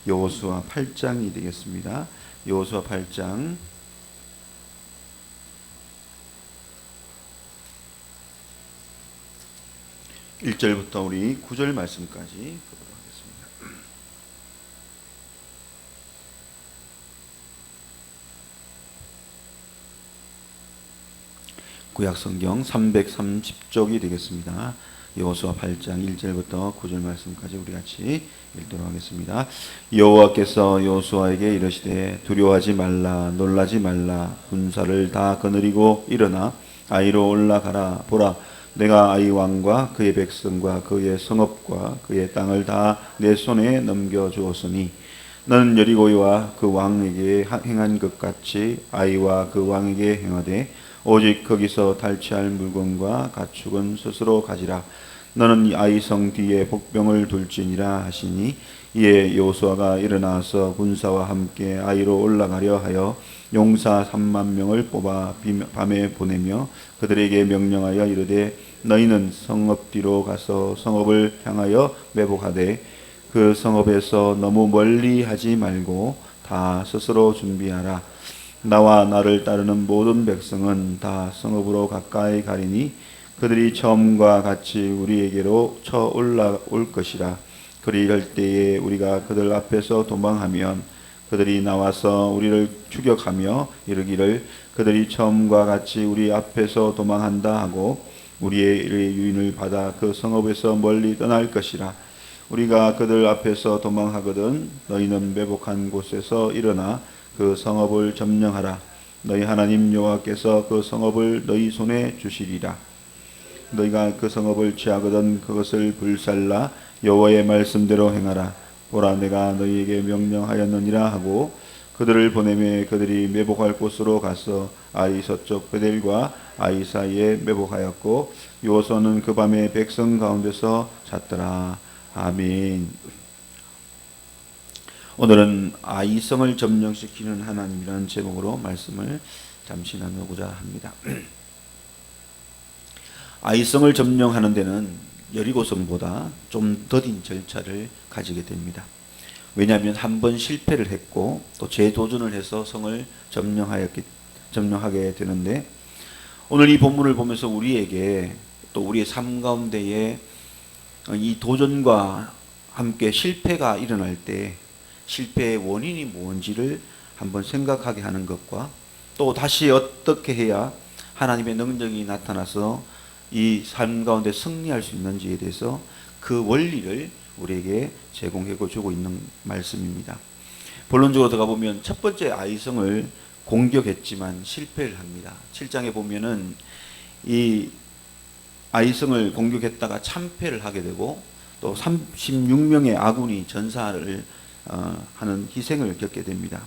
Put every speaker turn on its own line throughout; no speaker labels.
여호수아 8장이 되겠습니다. 여호수아 8장 1절부터 우리 9절 말씀까지 보도록 하겠습니다. 구약성경 330쪽이 되겠습니다. 여호수아 8장 1절부터 9절 말씀까지 우리 같이 읽도록 하겠습니다. 여호와께서 여호수아에게 이르시되 두려워하지 말라 놀라지 말라 군사를 다 거느리고 일어나 아이로 올라가라. 보라 내가 아이 왕과 그의 백성과 그의 성읍과 그의 땅을 다 내 손에 넘겨주었으니 너는 여리고와 그 왕에게 행한 것 같이 아이와 그 왕에게 행하되 오직 거기서 탈취할 물건과 가축은 스스로 가지라. 너는 아이 성 뒤에 복병을 둘지니라 하시니 이에 여호수아가 일어나서 군사와 함께 아이로 올라가려 하여 용사 3만 명을 뽑아 밤에 보내며 그들에게 명령하여 이르되 너희는 성읍 뒤로 가서 성읍을 향하여 매복하되 그 성읍에서 너무 멀리 하지 말고 다 스스로 준비하라. 나와 나를 따르는 모든 백성은 다 성읍으로 가까이 가리니 그들이 처음과 같이 우리에게로 쳐 올라올 것이라. 그리할 때에 우리가 그들 앞에서 도망하면 그들이 나와서 우리를 추격하며 이르기를 그들이 처음과 같이 우리 앞에서 도망한다 하고 우리의 유인을 받아 그 성읍에서 멀리 떠날 것이라. 우리가 그들 앞에서 도망하거든 너희는 매복한 곳에서 일어나 그 성읍을 점령하라. 너희 하나님 여호와께서 그 성읍을 너희 손에 주시리라. 너희가 그 성읍을 취하거든 그것을 불살라 여호와의 말씀대로 행하라. 보라 내가 너희에게 명령하였느니라 하고 그들을 보내매 그들이 매복할 곳으로 가서 아이 서쪽 베델과 아이 사이에 매복하였고 여호수아는 그 밤에 백성 가운데서 잤더라. 아멘. 오늘은 아이성을 점령시키는 하나님이라는 제목으로 말씀을 잠시 나누고자 합니다. 아이성을 점령하는 데는 여리고성보다 좀 더딘 절차를 가지게 됩니다. 왜냐하면 한 번 실패를 했고 또 재도전을 해서 성을 점령하게 되는데 오늘 이 본문을 보면서 우리에게 또 우리의 삶 가운데에 이 도전과 함께 실패가 일어날 때 실패의 원인이 뭔지를 한번 생각하게 하는 것과 또 다시 어떻게 해야 하나님의 능력이 나타나서 이 삶 가운데 승리할 수 있는지에 대해서 그 원리를 우리에게 제공해 주고 있는 말씀입니다. 본론적으로 들어가 보면 첫 번째 아이성을 공격했지만 실패를 합니다. 7장에 보면은 이 아이성을 공격했다가 참패를 하게 되고 또 36명의 아군이 전사를 하는 희생을 겪게 됩니다.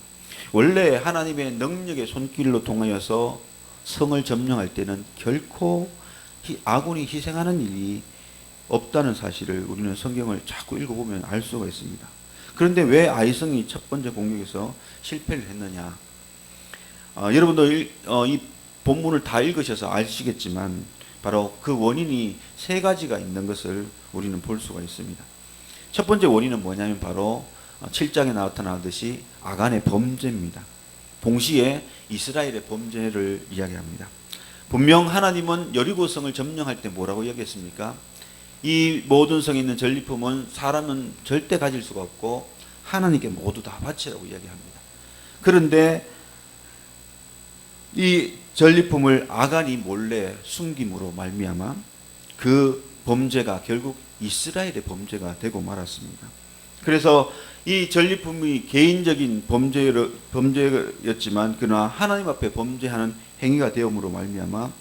원래 하나님의 능력의 손길로 통하여서 성을 점령할 때는 결코 아군이 희생하는 일이 없다는 사실을 우리는 성경을 자꾸 읽어보면 알 수가 있습니다. 그런데 왜 아이성이 첫 번째 공격에서 실패를 했느냐? 여러분도 이 본문을 다 읽으셔서 아시겠지만 바로 그 원인이 세 가지가 있는 것을 우리는 볼 수가 있습니다. 첫 번째 원인은 뭐냐면 바로 7장에 나타나듯이 아간의 범죄입니다. 동시에 이스라엘의 범죄를 이야기합니다. 분명 하나님은 여리고성을 점령할 때 뭐라고 이야기했습니까? 이 모든 성에 있는 전리품은 사람은 절대 가질 수가 없고 하나님께 모두 다 바치라고 이야기합니다. 그런데 이 전리품을 아간이 몰래 숨김으로 말미암아 그 범죄가 결국 이스라엘의 범죄가 되고 말았습니다. 그래서 이 전리품이 개인적인 범죄였지만 그러나 하나님 앞에 범죄하는 행위가 되음으로 말미암아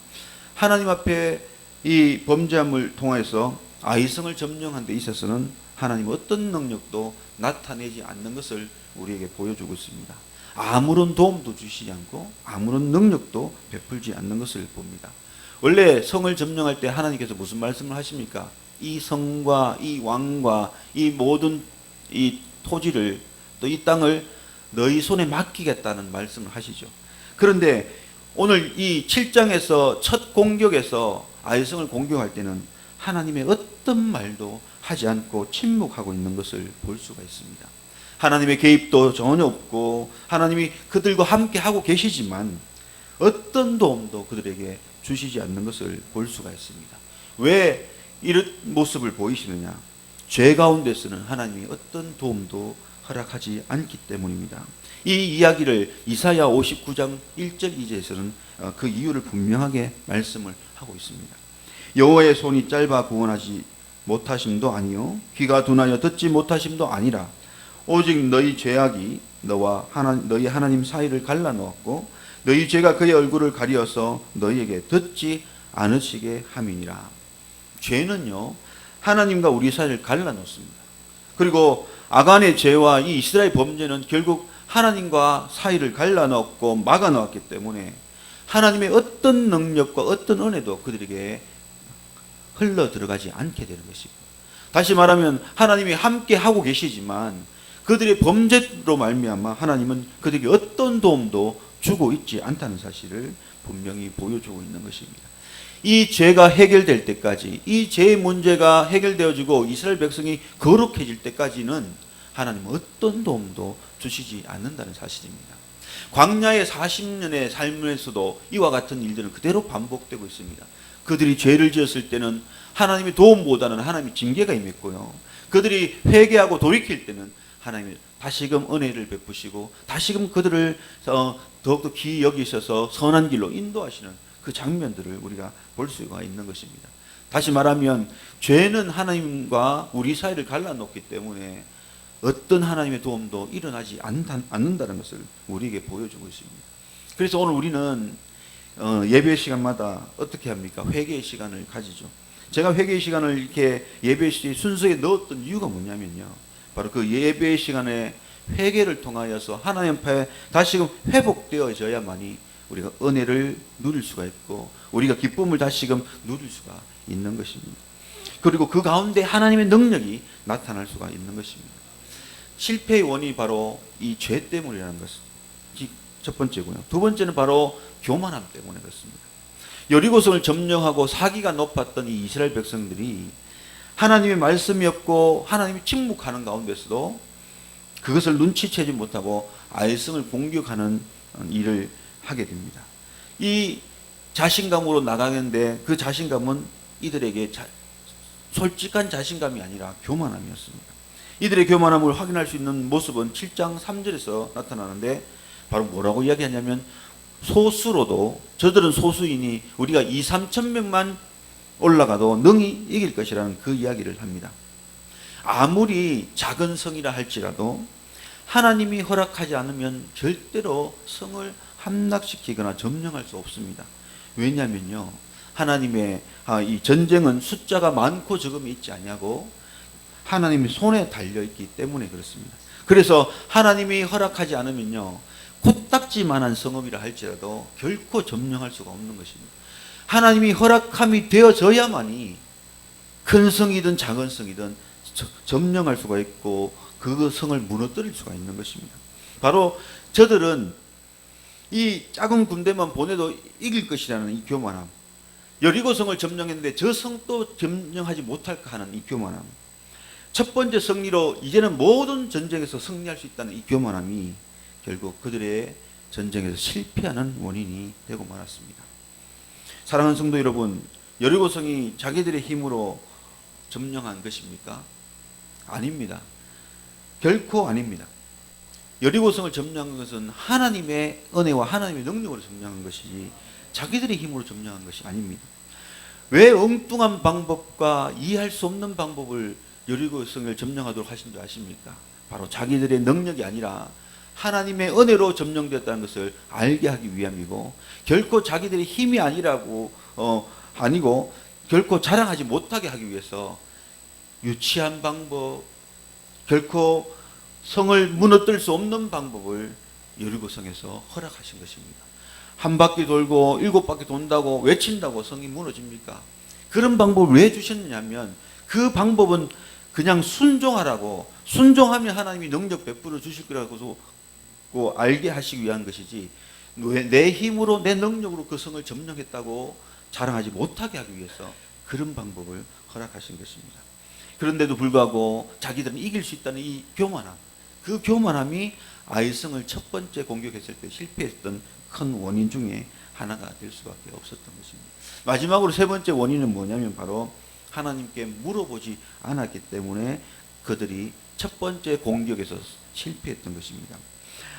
하나님 앞에 이 범죄함을 통해서 아이성을 점령한 데 있어서는 하나님 어떤 능력도 나타내지 않는 것을 우리에게 보여주고 있습니다. 아무런 도움도 주시지 않고 아무런 능력도 베풀지 않는 것을 봅니다. 원래 성을 점령할 때 하나님께서 무슨 말씀을 하십니까? 이 성과 이 왕과 이 모든 이 토지를 또 이 땅을 너희 손에 맡기겠다는 말씀을 하시죠. 그런데 오늘 이 7장에서 첫 공격에서 아이성을 공격할 때는 하나님의 어떤 말도 하지 않고 침묵하고 있는 것을 볼 수가 있습니다. 하나님의 개입도 전혀 없고 하나님이 그들과 함께 하고 계시지만 어떤 도움도 그들에게 주시지 않는 것을 볼 수가 있습니다. 왜 이런 모습을 보이시느냐? 죄 가운데서는 하나님이 어떤 도움도 허락하지 않기 때문입니다. 이 이야기를 이사야 59장 1절 2절에서는 그 이유를 분명하게 말씀을 하고 있습니다. 여호와의 손이 짧아 구원하지 못하심도 아니요 귀가 둔하여 듣지 못하심도 아니라 오직 너희 죄악이 너희 하나님 사이를 갈라놓았고 너희 죄가 그의 얼굴을 가리어서 너희에게 듣지 않으시게 함이니라. 죄는요 하나님과 우리 사이를 갈라놓습니다. 그리고 아간의 죄와 이 이스라엘 범죄는 결국 하나님과 사이를 갈라놓고 막아놓았기 때문에 하나님의 어떤 능력과 어떤 은혜도 그들에게 흘러 들어가지 않게 되는 것입니다. 다시 말하면 하나님이 함께 하고 계시지만 그들의 범죄로 말미암아 하나님은 그들에게 어떤 도움도 주고 있지 않다는 사실을 분명히 보여주고 있는 것입니다. 이 죄가 해결될 때까지, 이 죄의 문제가 해결되어지고 이스라엘 백성이 거룩해질 때까지는 하나님은 어떤 도움도 주시지 않는다는 사실입니다. 광야의 40년의 삶에서도 이와 같은 일들은 그대로 반복되고 있습니다. 그들이 죄를 지었을 때는 하나님의 도움보다는 하나님의 징계가 임했고요. 그들이 회개하고 돌이킬 때는 하나님이 다시금 은혜를 베푸시고 다시금 그들을 더욱더 귀히 여기셔서 선한 길로 인도하시는 그 장면들을 우리가 볼 수가 있는 것입니다. 다시 말하면 죄는 하나님과 우리 사이를 갈라놓기 때문에 어떤 하나님의 도움도 일어나지 않는다는 것을 우리에게 보여주고 있습니다. 그래서 오늘 우리는 예배 시간마다 어떻게 합니까? 회개의 시간을 가지죠. 제가 회개의 시간을 이렇게 예배 순서에 넣었던 이유가 뭐냐면요, 바로 그 예배의 시간에 회개를 통하여서 하나님 앞에 다시금 회복되어져야만이 우리가 은혜를 누릴 수가 있고 우리가 기쁨을 다시금 누릴 수가 있는 것입니다. 그리고 그 가운데 하나님의 능력이 나타날 수가 있는 것입니다. 실패의 원인이 바로 이 죄 때문이라는 것이 첫 번째고요. 두 번째는 바로 교만함 때문에 그렇습니다. 여리고성을 점령하고 사기가 높았던 이 이스라엘 백성들이 하나님의 말씀이 없고 하나님이 침묵하는 가운데서도 그것을 눈치채지 못하고 아이성을 공격하는 일을 하게 됩니다. 이 자신감으로 나가는데 그 자신감은 이들에게 솔직한 자신감이 아니라 교만함이었습니다. 이들의 교만함을 확인할 수 있는 모습은 7장 3절에서 나타나는데 바로 뭐라고 이야기하냐면 소수로도 저들은 소수이니 우리가 2-3천 명만 올라가도 능히 이길 것이라는 그 이야기를 합니다. 아무리 작은 성이라 할지라도 하나님이 허락하지 않으면 절대로 성을 함락시키거나 점령할 수 없습니다. 왜냐하면요, 하나님의 이 전쟁은 숫자가 많고 적음이 있지 아니하고 하나님의 손에 달려있기 때문에 그렇습니다. 그래서 하나님이 허락하지 않으면요, 코딱지만한 성읍이라 할지라도 결코 점령할 수가 없는 것입니다. 하나님이 허락함이 되어져야만이 큰 성이든 작은 성이든 점령할 수가 있고 그 성을 무너뜨릴 수가 있는 것입니다. 바로 저들은 이 작은 군대만 보내도 이길 것이라는 이 교만함, 여리고성을 점령했는데 저 성도 점령하지 못할까 하는 이 교만함, 첫 번째 승리로 이제는 모든 전쟁에서 승리할 수 있다는 이 교만함이 결국 그들의 전쟁에서 실패하는 원인이 되고 말았습니다. 사랑하는 성도 여러분, 여리고성이 자기들의 힘으로 점령한 것입니까? 아닙니다. 결코 아닙니다. 여리고성을 점령한 것은 하나님의 은혜와 하나님의 능력으로 점령한 것이지 자기들의 힘으로 점령한 것이 아닙니다. 왜 엉뚱한 방법과 이해할 수 없는 방법을 여리고성을 점령하도록 하신 줄 아십니까? 바로 자기들의 능력이 아니라 하나님의 은혜로 점령되었다는 것을 알게 하기 위함이고, 결코 자기들의 힘이 아니고 결코 자랑하지 못하게 하기 위해서 유치한 방법, 결코 성을 무너뜨릴 수 없는 방법을 여리고성에서 허락하신 것입니다. 한 바퀴 돌고 7바퀴 돈다고 외친다고 성이 무너집니까? 그런 방법을 왜 주셨느냐면 그 방법은 그냥 순종하라고, 순종하면 하나님이 능력 베풀어 주실 거라고 알게 하시기 위한 것이지 내 힘으로 내 능력으로 그 성을 점령했다고 자랑하지 못하게 하기 위해서 그런 방법을 허락하신 것입니다. 그런데도 불구하고 자기들은 이길 수 있다는 이 교만함, 그 교만함이 아이성을 첫 번째 공격했을 때 실패했던 큰 원인 중에 하나가 될 수밖에 없었던 것입니다. 마지막으로 세 번째 원인은 뭐냐면 바로 하나님께 물어보지 않았기 때문에 그들이 첫 번째 공격에서 실패했던 것입니다.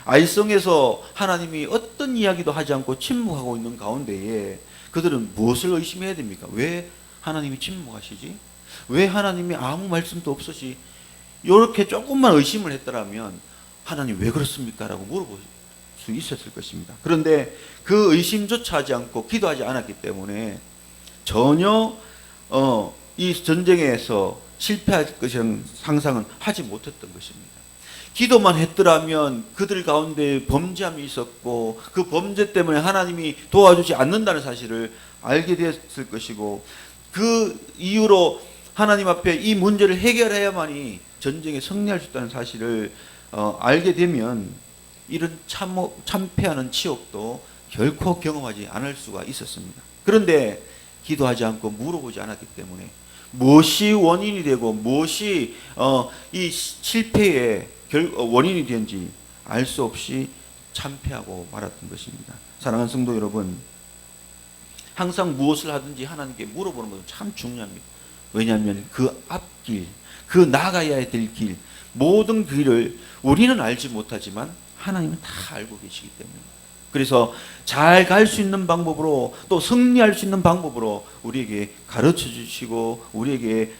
아이성에서 하나님이 어떤 이야기도 하지 않고 침묵하고 있는 가운데에 그들은 무엇을 의심해야 됩니까? 왜 하나님이 침묵하시지? 왜 하나님이 아무 말씀도 없으시? 이렇게 조금만 의심을 했더라면 하나님 왜 그렇습니까? 라고 물어볼 수 있었을 것입니다. 그런데 그 의심조차 하지 않고 기도하지 않았기 때문에 전혀 이 전쟁에서 실패할 것이라는 상상은 하지 못했던 것입니다. 기도만 했더라면 그들 가운데 범죄함이 있었고 그 범죄 때문에 하나님이 도와주지 않는다는 사실을 알게 되었을 것이고 그 이후로 하나님 앞에 이 문제를 해결해야만이 전쟁에 승리할 수 있다는 사실을 알게 되면 이런 참패하는 치욕도 결코 경험하지 않을 수가 있었습니다. 그런데 기도하지 않고 물어보지 않았기 때문에 무엇이 원인이 되고 무엇이 이 실패의 원인이 되는지 알 수 없이 참패하고 말았던 것입니다. 사랑하는 성도 여러분, 항상 무엇을 하든지 하나님께 물어보는 것은 참 중요합니다. 왜냐하면 그 앞길, 그 나가야 될 길, 모든 길을 우리는 알지 못하지만 하나님은 다 알고 계시기 때문에, 그래서 잘 갈 수 있는 방법으로 또 승리할 수 있는 방법으로 우리에게 가르쳐 주시고 우리에게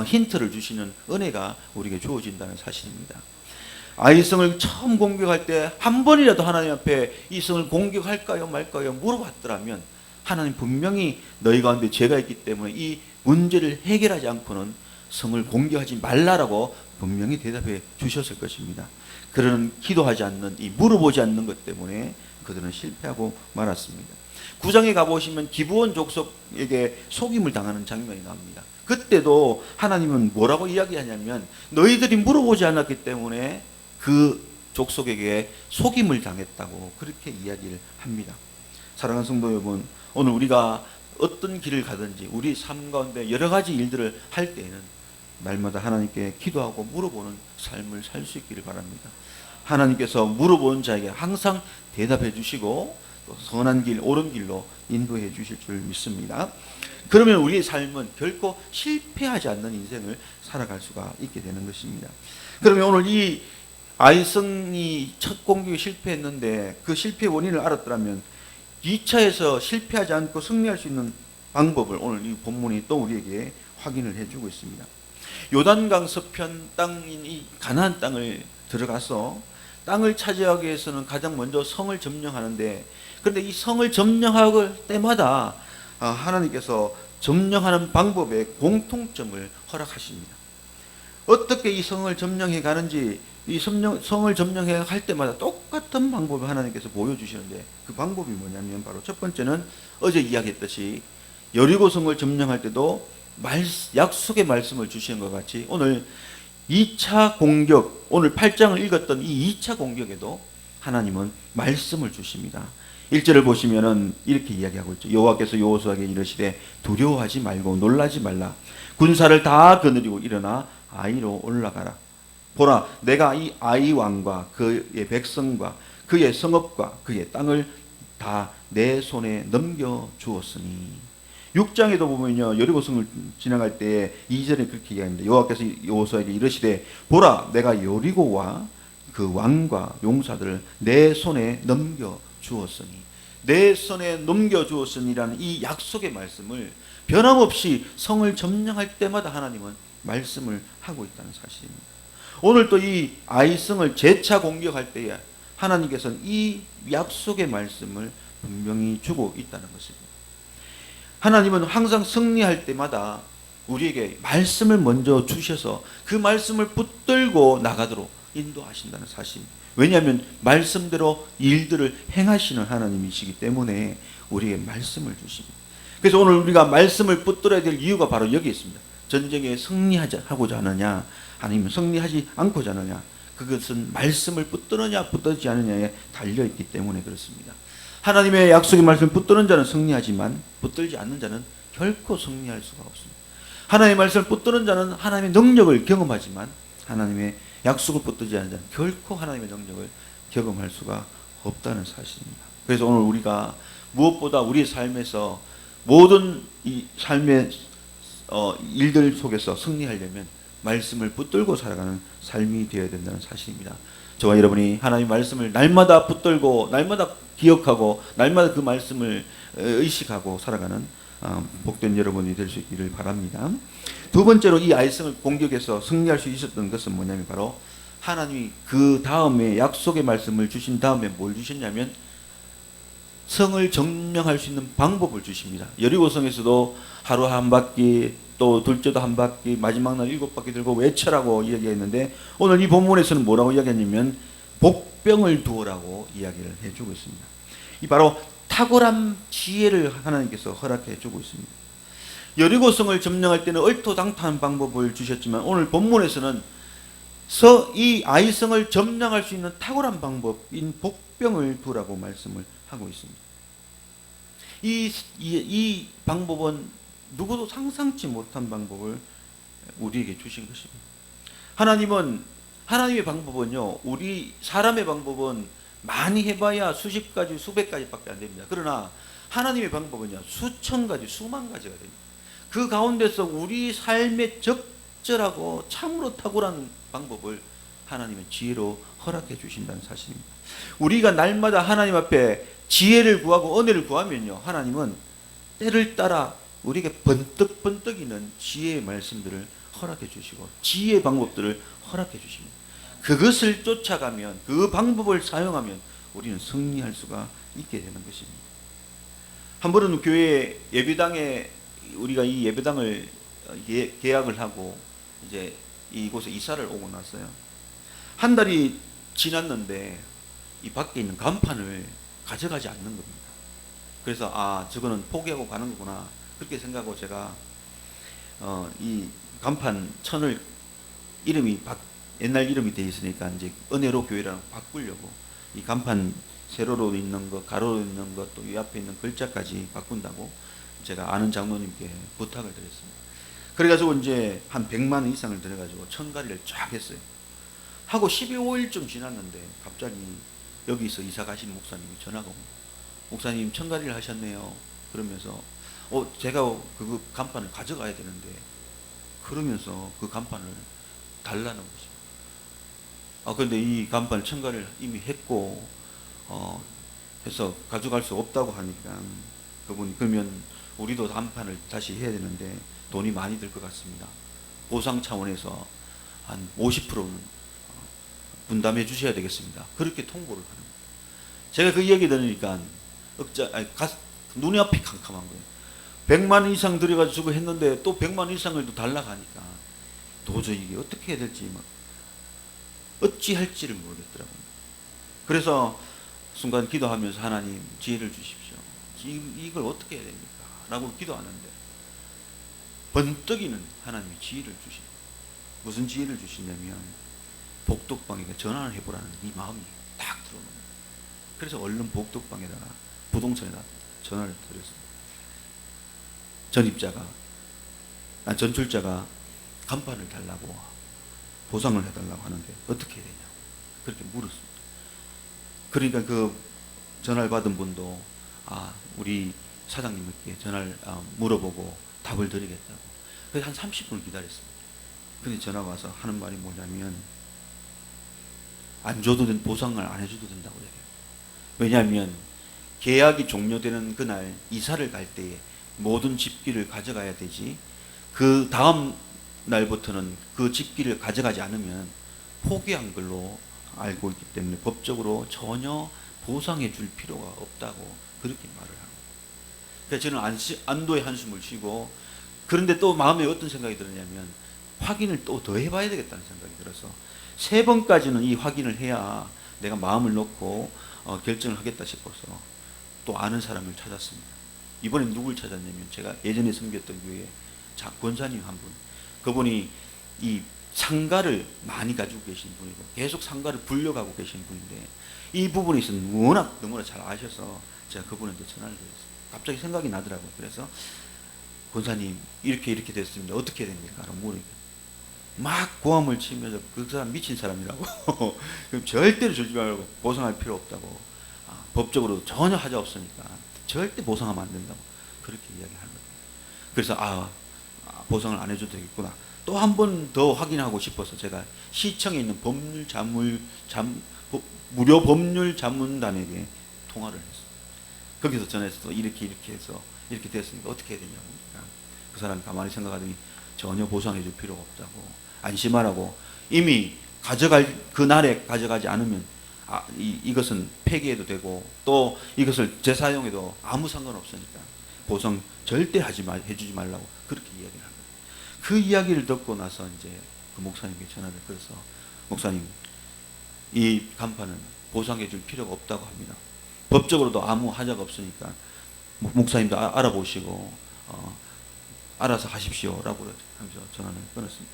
힌트를 주시는 은혜가 우리에게 주어진다는 사실입니다. 아이성을 처음 공격할 때 한 번이라도 하나님 앞에 이 성을 공격할까요 말까요 물어봤더라면 하나님 분명히 너희 가운데 죄가 있기 때문에 이 문제를 해결하지 않고는 성을 공격하지 말라라고 분명히 대답해 주셨을 것입니다. 그런 기도하지 않는, 이 물어보지 않는 것 때문에 그들은 실패하고 말았습니다. 9장에 가보시면 기브온 족속에게 속임을 당하는 장면이 나옵니다. 그때도 하나님은 뭐라고 이야기하냐면 너희들이 물어보지 않았기 때문에 그 족속에게 속임을 당했다고 그렇게 이야기를 합니다. 사랑하는 성도 여러분, 오늘 우리가 어떤 길을 가든지 우리 삶 가운데 여러 가지 일들을 할 때에는 날마다 하나님께 기도하고 물어보는 삶을 살 수 있기를 바랍니다. 하나님께서 물어보는 자에게 항상 대답해 주시고 또 선한 길, 옳은 길로 인도해 주실 줄 믿습니다. 그러면 우리의 삶은 결코 실패하지 않는 인생을 살아갈 수가 있게 되는 것입니다. 그러면 오늘 이 아이성이 첫 공격에 실패했는데 그 실패의 원인을 알았더라면 2차에서 실패하지 않고 승리할 수 있는 방법을 오늘 이 본문이 또 우리에게 확인을 해주고 있습니다. 요단강 서편 땅인 이 가나안 땅을 들어가서 땅을 차지하기 위해서는 가장 먼저 성을 점령하는데, 그런데 이 성을 점령할 때마다 하나님께서 점령하는 방법에 공통점을 허락하십니다. 어떻게 이 성을 점령해 가는지, 이 성을 점령해 할 때마다 똑같은 방법을 하나님께서 보여주시는데 그 방법이 뭐냐면 바로 첫 번째는 어제 이야기했듯이 여리고 성을 점령할 때도 약속의 말씀을 주시는 것 같이 오늘 2차 공격, 오늘 8장을 읽었던 이 2차 공격에도 하나님은 말씀을 주십니다. 1절을 보시면은 이렇게 이야기하고 있죠. 여호와께서 여호수아에게 이르시되 두려워하지 말고 놀라지 말라. 군사를 다 거느리고 일어나 아이로 올라가라. 보라, 내가 이 아이 왕과 그의 백성과 그의 성읍과 그의 땅을 다 내 손에 넘겨 주었으니. 6장에도 보면요, 여리고성을 지나갈 때 2절에 그렇게 이야기합니다. 여호와께서 여호수아에게 이르시되 보라, 내가 여리고와 그 왕과 용사들을 내 손에 넘겨 주었으니. 내 손에 넘겨 주었으니라는 이 약속의 말씀을 변함없이 성을 점령할 때마다 하나님은 말씀을 하고 있다는 사실입니다. 오늘 또 이 아이성을 재차 공격할 때에 하나님께서는 이 약속의 말씀을 분명히 주고 있다는 것입니다. 하나님은 항상 승리할 때마다 우리에게 말씀을 먼저 주셔서 그 말씀을 붙들고 나가도록 인도하신다는 사실입니다. 왜냐하면 말씀대로 일들을 행하시는 하나님이시기 때문에 우리에게 말씀을 주십니다. 그래서 오늘 우리가 말씀을 붙들어야 될 이유가 바로 여기 있습니다. 전쟁에 승리하고자 하느냐 아니면 승리하지 않고자 하느냐, 그것은 말씀을 붙드느냐 붙들지 않느냐에 달려있기 때문에 그렇습니다. 하나님의 약속의 말씀을 붙드는 자는 승리하지만 붙들지 않는 자는 결코 승리할 수가 없습니다. 하나님의 말씀을 붙드는 자는 하나님의 능력을 경험하지만 하나님의 약속을 붙들지 않는 자는 결코 하나님의 능력을 경험할 수가 없다는 사실입니다. 그래서 오늘 우리가 무엇보다 우리의 삶에서 모든 이 삶의 일들 속에서 승리하려면 말씀을 붙들고 살아가는 삶이 되어야 된다는 사실입니다. 저와 여러분이 하나님 말씀을 날마다 붙들고 날마다 기억하고 날마다 그 말씀을 의식하고 살아가는 복된 여러분이 될 수 있기를 바랍니다. 두 번째로 이 아이성을 공격해서 승리할 수 있었던 것은 뭐냐면 바로 하나님이 그 다음에 약속의 말씀을 주신 다음에 뭘 주셨냐면 성을 점령할 수 있는 방법을 주십니다. 여리고성에서도 하루 한 바퀴, 또 둘째도 한 바퀴, 마지막 날 7바퀴 들고 외쳐라고 이야기했는데 오늘 이 본문에서는 뭐라고 이야기했냐면 복병을 두어라고 이야기를 해주고 있습니다. 이 바로 탁월한 지혜를 하나님께서 허락해 주고 있습니다. 여리고성을 점령할 때는 얼토당토한 방법을 주셨지만 오늘 본문에서는 이 아이성을 점령할 수 있는 탁월한 방법인 복병을 두라고 말씀을 하고 있습니다. 이 방법은 누구도 상상치 못한 방법을 우리에게 주신 것입니다. 하나님의 방법은요, 우리 사람의 방법은 많이 해봐야 수십 가지, 수백 가지밖에 안 됩니다. 그러나 하나님의 방법은요, 수천 가지, 수만 가지가 됩니다. 그 가운데서 우리 삶에 적절하고 참으로 탁월한 방법을 하나님의 지혜로 허락해 주신다는 사실입니다. 우리가 날마다 하나님 앞에 지혜를 구하고 은혜를 구하면요, 하나님은 때를 따라 우리에게 번뜩번뜩이는 지혜의 말씀들을 허락해 주시고 지혜의 방법들을 허락해 주십니다. 그것을 쫓아가면, 그 방법을 사용하면 우리는 승리할 수가 있게 되는 것입니다. 한 번은 교회 예배당에 우리가 이 예배당을 계약을 하고 이제 이곳에 이사를 오고 났어요. 한 달이 지났는데 이 밖에 있는 간판을 가져가지 않는 겁니다. 그래서 저거는 포기하고 가는 거구나 그렇게 생각하고 제가 이 간판 천을 이름이 옛날 이름이 되어 있으니까 이제 은혜로 교회랑 바꾸려고 이 간판 세로로 있는 것, 가로로 있는 것, 또 이 앞에 있는 글자까지 바꾼다고 제가 아는 장로님께 부탁을 드렸습니다. 그래가지고 이제 한 100만 원 이상을 들여가지고 천가리를 쫙 했어요. 하고 12호일쯤 지났는데 갑자기 여기서 이사 가신 목사님이 전화가 옵니다. 목사님 천가리를 하셨네요. 그러면서 제가 그 간판을 가져가야 되는데 그러면서 그 간판을 달라는 것입니다. 그런데 이 간판을 천가리를 이미 했고 해서 가져갈 수 없다고 하니까 그분이 그러면 우리도 간판을 다시 해야 되는데 돈이 많이 들 것 같습니다. 보상 차원에서 한 50%는 분담해 주셔야 되겠습니다. 그렇게 통보를 하는 거예요. 제가 그 이야기 들으니까 눈이 앞이 캄캄한 거예요. 100만 원 이상 들여가지고 했는데 또 100만 원 이상을 또 달라고 하니까 도저히 이게 어떻게 해야 될지 어찌 할지를 모르겠더라고요. 그래서 순간 기도하면서 하나님 지혜를 주십시오. 이걸 어떻게 해야 됩니까? 라고 기도하는데 번뜩이는 하나님이 지혜를 주십니다. 무슨 지혜를 주시냐면 복덕방에게 전화를 해보라는 이 마음이 딱 들어오는 거예요. 그래서 얼른 복덕방에다가 부동산에다 전화를 드렸습니다. 전출자가 간판을 달라고 보상을 해달라고 하는데 어떻게 해야 되냐고 그렇게 물었습니다. 그러니까 그 전화를 받은 분도 우리 사장님께 전화를 물어보고 답을 드리겠다고. 그래서 한 30분을 기다렸습니다. 근데 전화가 와서 하는 말이 뭐냐면 안 줘도 보상을 안 해줘도 된다고 얘기해요. 왜냐하면 계약이 종료되는 그날 이사를 갈 때에 모든 집기를 가져가야 되지 그 다음 날부터는 그 집기를 가져가지 않으면 포기한 걸로 알고 있기 때문에 법적으로 전혀 보상해 줄 필요가 없다고 그렇게 말을 합니다. 그래서 저는 안도의 한숨을 쉬고 그런데 또 마음에 어떤 생각이 들었냐면 확인을 또 더 해봐야 되겠다는 생각이 들어서 3번까지는 이 확인을 해야 내가 마음을 놓고 결정을 하겠다 싶어서 또 아는 사람을 찾았습니다. 이번엔 누굴 찾았냐면 제가 예전에 섬겼던 교회 권사님 한 분, 그분이 이 상가를 많이 가지고 계신 분이고 계속 상가를 불려가고 계신 분인데 이 부분에 있어서 너무나 잘 아셔서 제가 그분한테 전화를 드렸습니다. 갑자기 생각이 나더라고요. 그래서 권사님 이렇게 됐습니다. 어떻게 해야 됩니까? 라고 물으니까 막 고함을 치면서 그 사람 미친 사람이라고. 그럼 절대로 주지 말고 보상할 필요 없다고. 법적으로 전혀 하자 없으니까 절대 보상하면 안 된다고 그렇게 이야기하는 거예요. 그래서 보상을 안 해줘도 되겠구나. 또 한 번 더 확인하고 싶어서 제가 시청에 있는 무료 법률 자문단에게 통화를 했어요. 거기서 전해서 이렇게 해서 이렇게 됐으니까 어떻게 해야 되냐고. 그 사람이 가만히 생각하더니 전혀 보상해 줄 필요가 없다고, 안심하라고, 이미 그날에 가져가지 않으면 이것은 폐기해도 되고 또 이것을 재사용해도 아무 상관없으니까 보상 절대 해주지 말라고 그렇게 이야기를 합니다. 그 이야기를 듣고 나서 이제 그 목사님께 전화를 걸어서, 목사님, 이 간판은 보상해 줄 필요가 없다고 합니다. 법적으로도 아무 하자가 없으니까 목사님도 알아보시고 알아서 하십시오라고 하면서 전화를 끊었습니다.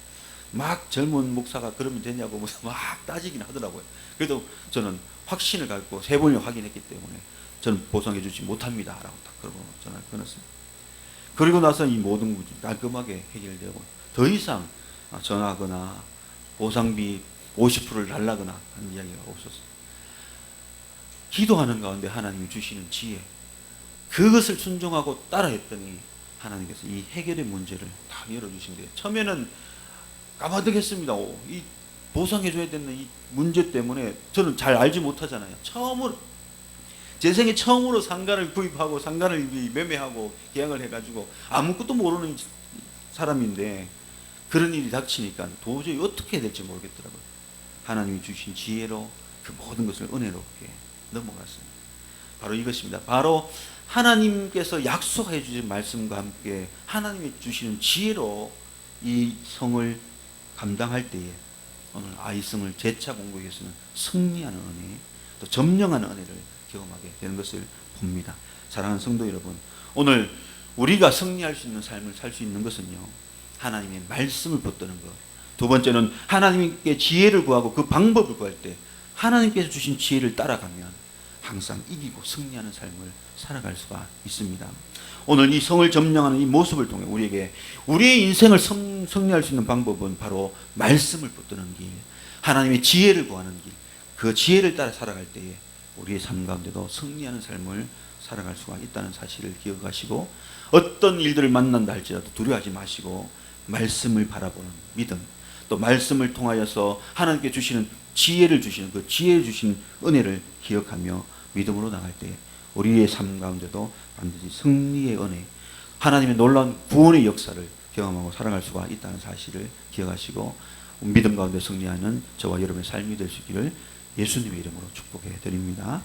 막 젊은 목사가 그러면 되냐고 막 따지긴 하더라고요. 그래도 저는 확신을 갖고 3번을 확인했기 때문에 저는 보상해 주지 못합니다 라고 딱 그러고 전화를 끊었습니다. 그리고 나서 이 모든 문제 깔끔하게 해결되고 더 이상 전화하거나 보상비 50%를 달라거나 하는 이야기가 없었어요. 기도하는 가운데 하나님이 주시는 지혜, 그것을 순종하고 따라했더니 하나님께서 이 해결의 문제를 다 열어주신 거예요. 처음에는 까마득했습니다. 이 보상해줘야 되는 이 문제 때문에 저는 잘 알지 못하잖아요. 제 생에 처음으로 상가를 구입하고 상가를 매매하고 계약을 해가지고 아무것도 모르는 사람인데 그런 일이 닥치니까 도저히 어떻게 해야 될지 모르겠더라고요. 하나님이 주신 지혜로 그 모든 것을 은혜롭게 넘어갔습니다. 바로 이것입니다. 바로 하나님께서 약속해 주신 말씀과 함께 하나님이 주시는 지혜로 이 성을 감당할 때에 오늘 아이성을 재차 공부하기 위해서는 승리하는 은혜, 또 점령하는 은혜를 경험하게 되는 것을 봅니다. 사랑하는 성도 여러분, 오늘 우리가 승리할 수 있는 삶을 살 수 있는 것은요, 하나님의 말씀을 붙드는 것. 두 번째는 하나님께 지혜를 구하고 그 방법을 구할 때 하나님께서 주신 지혜를 따라가면 항상 이기고 승리하는 삶을 살아갈 수가 있습니다. 오늘 이 성을 점령하는 이 모습을 통해 우리에게 우리의 인생을 승리할 수 있는 방법은 바로 말씀을 붙드는 길, 하나님의 지혜를 구하는 길, 그 지혜를 따라 살아갈 때에 우리의 삶 가운데도 승리하는 삶을 살아갈 수가 있다는 사실을 기억하시고, 어떤 일들을 만난다 할지라도 두려워하지 마시고 말씀을 바라보는 믿음, 또 말씀을 통하여서 하나님께 주시는 지혜를 주시는 그 지혜 주신 은혜를 기억하며 믿음으로 나갈 때 우리의 삶 가운데도 반드시 승리의 은혜, 하나님의 놀라운 구원의 역사를 경험하고 살아갈 수가 있다는 사실을 기억하시고 믿음 가운데 승리하는 저와 여러분의 삶이 될 수 있기를 예수님의 이름으로 축복해 드립니다.